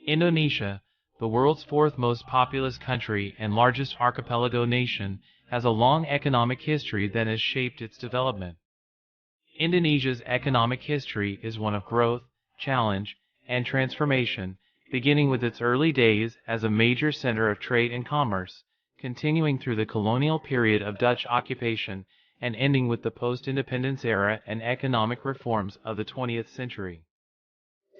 Indonesia, the world's fourth most populous country and largest archipelago nation, has a long economic history that has shaped its development. Indonesia's economic history is one of growth, challenge, and transformation, beginning with its early days as a major center of trade and commerce, continuing through the colonial period of Dutch occupation, and ending with the post-independence era and economic reforms of the 20th century.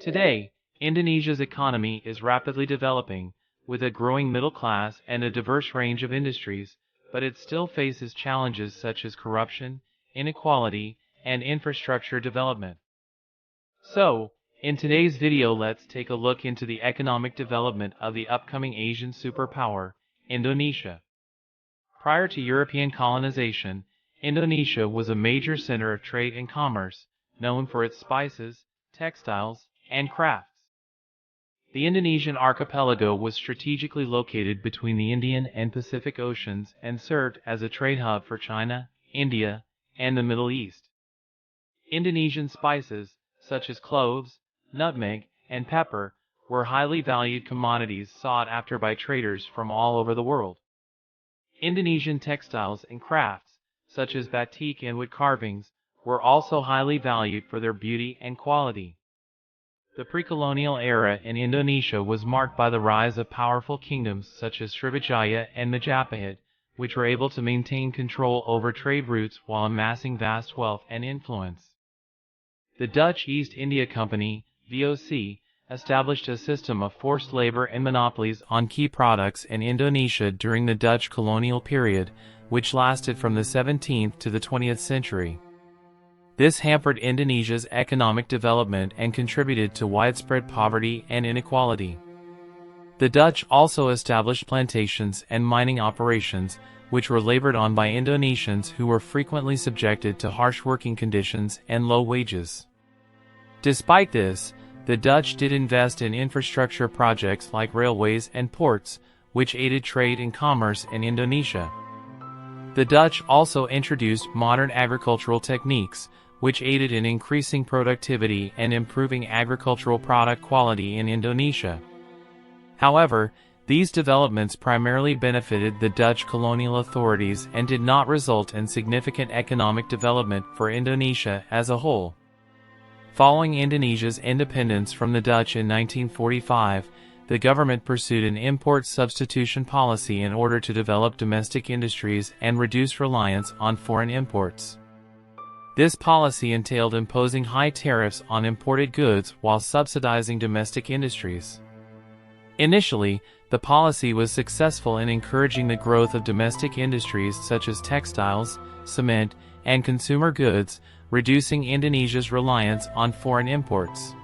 Today, Indonesia's economy is rapidly developing, with a growing middle class and a diverse range of industries, but it still faces challenges such as corruption, inequality, and infrastructure development. So, in today's video, let's take a look into the economic development of the upcoming Asian superpower, Indonesia. Prior to European colonization, Indonesia was a major center of trade and commerce, known for its spices, textiles, and crafts. The Indonesian archipelago was strategically located between the Indian and Pacific Oceans and served as a trade hub for China, India, and the Middle East. Indonesian spices, such as cloves, nutmeg, and pepper, were highly valued commodities sought after by traders from all over the world. Indonesian textiles and crafts, such as batik and wood carvings, were also highly valued for their beauty and quality. The pre-colonial era in Indonesia was marked by the rise of powerful kingdoms such as Srivijaya and Majapahit, which were able to maintain control over trade routes while amassing vast wealth and influence. The Dutch East India Company, VOC, established a system of forced labor and monopolies on key products in Indonesia during the Dutch colonial period, which lasted from the 17th to the 20th century. This hampered Indonesia's economic development and contributed to widespread poverty and inequality. The Dutch also established plantations and mining operations, which were labored on by Indonesians who were frequently subjected to harsh working conditions and low wages. Despite this, the Dutch did invest in infrastructure projects like railways and ports, which aided trade and commerce in Indonesia. The Dutch also introduced modern agricultural techniques, which aided in increasing productivity and improving agricultural product quality in Indonesia. However, these developments primarily benefited the Dutch colonial authorities and did not result in significant economic development for Indonesia as a whole. Following Indonesia's independence from the Dutch in 1945, the government pursued an import substitution policy in order to develop domestic industries and reduce reliance on foreign imports. This policy entailed imposing high tariffs on imported goods while subsidizing domestic industries. Initially, the policy was successful in encouraging the growth of domestic industries such as textiles, cement, and consumer goods, reducing Indonesia's reliance on foreign imports.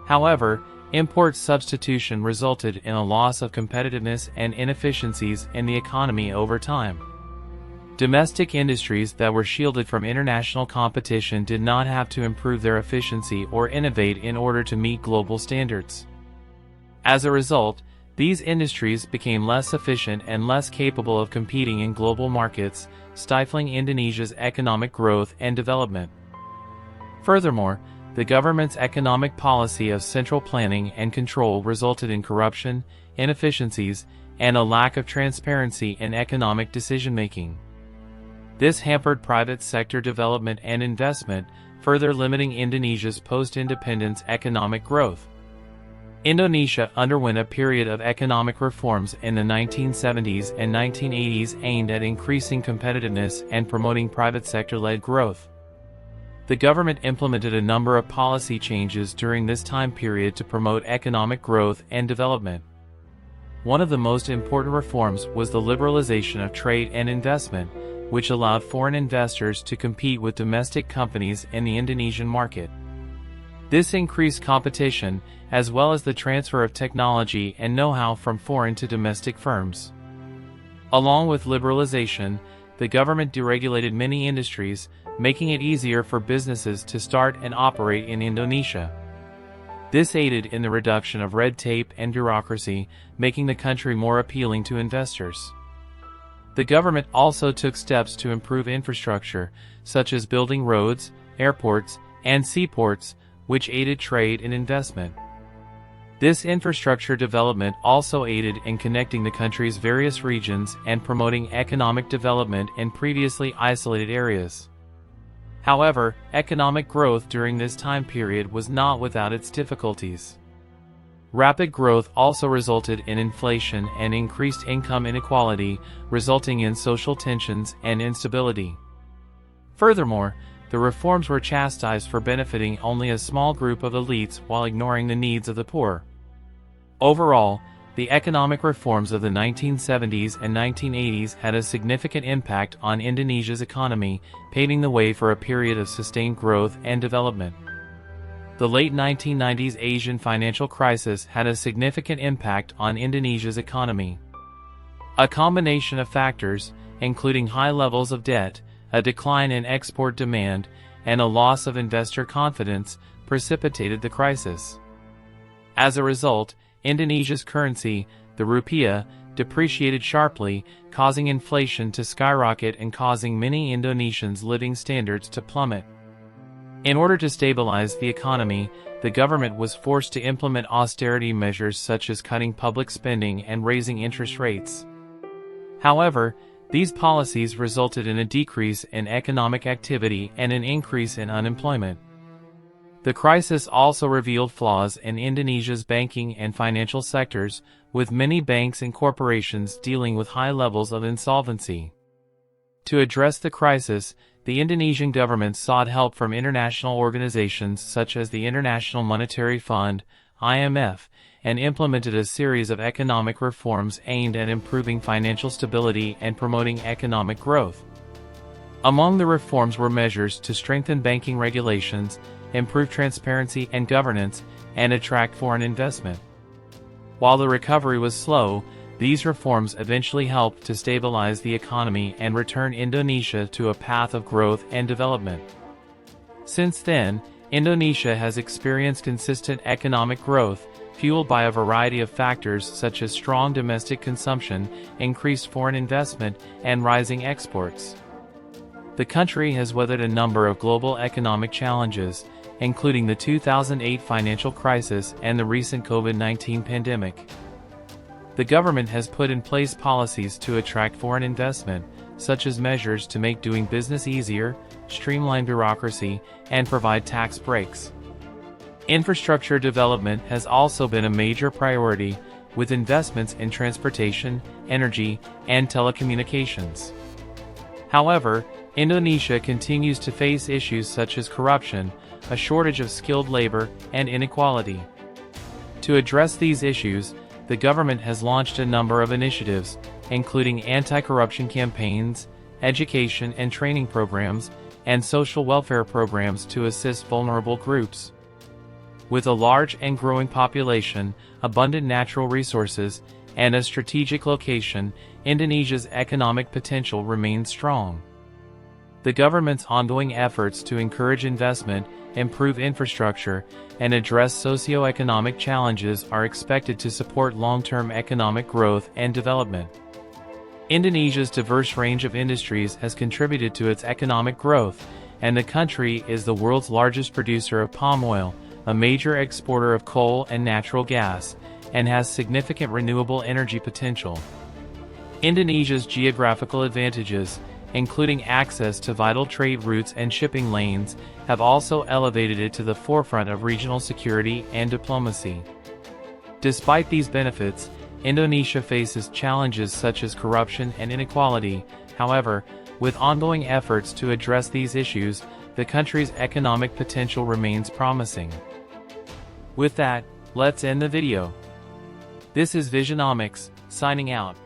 However, import substitution resulted in a loss of competitiveness and inefficiencies in the economy over time. Domestic industries that were shielded from international competition did not have to improve their efficiency or innovate in order to meet global standards. As a result, these industries became less efficient and less capable of competing in global markets, stifling Indonesia's economic growth and development. Furthermore, the government's economic policy of central planning and control resulted in corruption, inefficiencies, and a lack of transparency in economic decision-making. This hampered private sector development and investment, further limiting Indonesia's post-independence economic growth. Indonesia underwent a period of economic reforms in the 1970s and 1980s aimed at increasing competitiveness and promoting private sector-led growth. The government implemented a number of policy changes during this time period to promote economic growth and development. One of the most important reforms was the liberalization of trade and investment, which allowed foreign investors to compete with domestic companies in the Indonesian market. This increased competition, as well as the transfer of technology and know-how from foreign to domestic firms. Along with liberalization, the government deregulated many industries, making it easier for businesses to start and operate in Indonesia. This aided in the reduction of red tape and bureaucracy, making the country more appealing to investors. The government also took steps to improve infrastructure, such as building roads, airports, and seaports, which aided trade and investment. This infrastructure development also aided in connecting the country's various regions and promoting economic development in previously isolated areas. However, economic growth during this time period was not without its difficulties. Rapid growth also resulted in inflation and increased income inequality, resulting in social tensions and instability. Furthermore, the reforms were chastised for benefiting only a small group of elites while ignoring the needs of the poor. Overall, the economic reforms of the 1970s and 1980s had a significant impact on Indonesia's economy, paving the way for a period of sustained growth and development. The late 1990s Asian financial crisis had a significant impact on Indonesia's economy. A combination of factors, including high levels of debt, a decline in export demand, and a loss of investor confidence, precipitated the crisis. As a result, Indonesia's currency, the rupiah, depreciated sharply, causing inflation to skyrocket and causing many Indonesians' living standards to plummet. In order to stabilize the economy, the government was forced to implement austerity measures such as cutting public spending and raising interest rates. However, these policies resulted in a decrease in economic activity and an increase in unemployment. The crisis also revealed flaws in Indonesia's banking and financial sectors, with many banks and corporations dealing with high levels of insolvency. To address the crisis, the Indonesian government sought help from international organizations such as the International Monetary Fund, IMF, and implemented a series of economic reforms aimed at improving financial stability and promoting economic growth. Among the reforms were measures to strengthen banking regulations, improve transparency and governance, and attract foreign investment. While the recovery was slow, these reforms eventually helped to stabilize the economy and return Indonesia to a path of growth and development. Since then, Indonesia has experienced consistent economic growth, fueled by a variety of factors such as strong domestic consumption, increased foreign investment, and rising exports. The country has weathered a number of global economic challenges, including the 2008 financial crisis and the recent COVID-19 pandemic. The government has put in place policies to attract foreign investment, such as measures to make doing business easier, streamline bureaucracy, and provide tax breaks. Infrastructure development has also been a major priority, with investments in transportation, energy, and telecommunications. However, Indonesia continues to face issues such as corruption, a shortage of skilled labor, and inequality. To address these issues, the government has launched a number of initiatives, including anti-corruption campaigns, education and training programs, and social welfare programs to assist vulnerable groups. With a large and growing population, abundant natural resources, and a strategic location, Indonesia's economic potential remains strong. The government's ongoing efforts to encourage investment, improve infrastructure, and address socio-economic challenges are expected to support long-term economic growth and development. Indonesia's diverse range of industries has contributed to its economic growth, and the country is the world's largest producer of palm oil, a major exporter of coal and natural gas, and has significant renewable energy potential. Indonesia's geographical advantages, including access to vital trade routes and shipping lanes, have also elevated it to the forefront of regional security and diplomacy. Despite these benefits, Indonesia faces challenges such as corruption and inequality. However, with ongoing efforts to address these issues, the country's economic potential remains promising. With that, let's end the video. This is Visionomics, signing out.